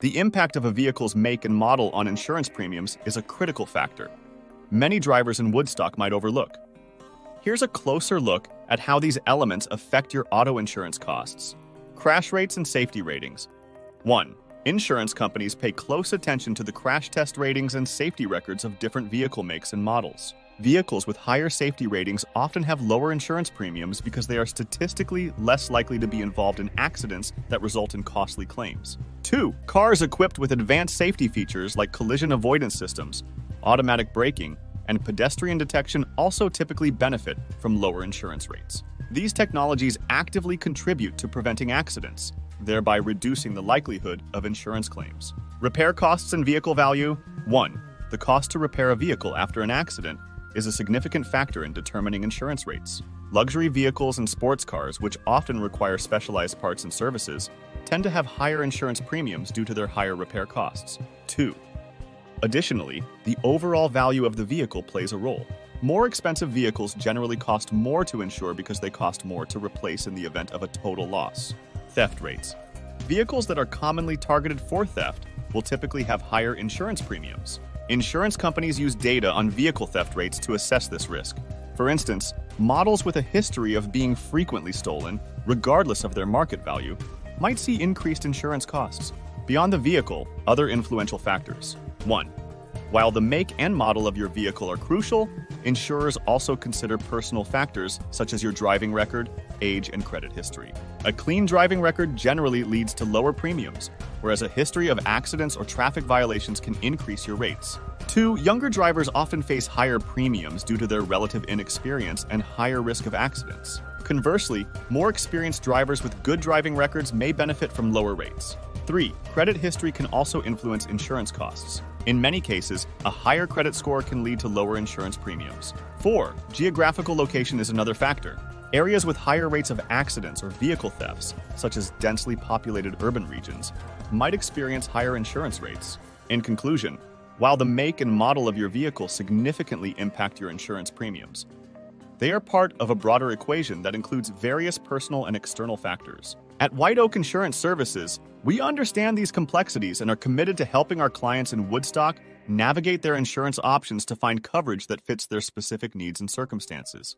The impact of a vehicle's make and model on insurance premiums is a critical factor many drivers in Woodstock might overlook. Here's a closer look at how these elements affect your auto insurance costs. Crash rates and safety ratings. 1. Insurance companies pay close attention to the crash test ratings and safety records of different vehicle makes and models. Vehicles with higher safety ratings often have lower insurance premiums because they are statistically less likely to be involved in accidents that result in costly claims. 2. Cars equipped with advanced safety features like collision avoidance systems, automatic braking, and pedestrian detection also typically benefit from lower insurance rates. These technologies actively contribute to preventing accidents, thereby reducing the likelihood of insurance claims. Repair costs and vehicle value. 1. The cost to repair a vehicle after an accident is a significant factor in determining insurance rates. Luxury vehicles and sports cars, which often require specialized parts and services, tend to have higher insurance premiums due to their higher repair costs. 2. Additionally, the overall value of the vehicle plays a role. More expensive vehicles generally cost more to insure because they cost more to replace in the event of a total loss. Theft rates. Vehicles that are commonly targeted for theft will typically have higher insurance premiums. Insurance companies use data on vehicle theft rates to assess this risk. For instance, models with a history of being frequently stolen, regardless of their market value, might see increased insurance costs. Beyond the vehicle, other influential factors. 1. While the make and model of your vehicle are crucial, insurers also consider personal factors such as your driving record, age, and credit history. A clean driving record generally leads to lower premiums, whereas a history of accidents or traffic violations can increase your rates. 2. Younger drivers often face higher premiums due to their relative inexperience and higher risk of accidents. Conversely, more experienced drivers with good driving records may benefit from lower rates. 3. Credit history can also influence insurance costs. In many cases, a higher credit score can lead to lower insurance premiums. 4. Geographical location is another factor. Areas with higher rates of accidents or vehicle thefts, such as densely populated urban regions, might experience higher insurance rates. In conclusion, while the make and model of your vehicle significantly impact your insurance premiums, they are part of a broader equation that includes various personal and external factors. At White Oak Insurance Services, we understand these complexities and are committed to helping our clients in Woodstock navigate their insurance options to find coverage that fits their specific needs and circumstances.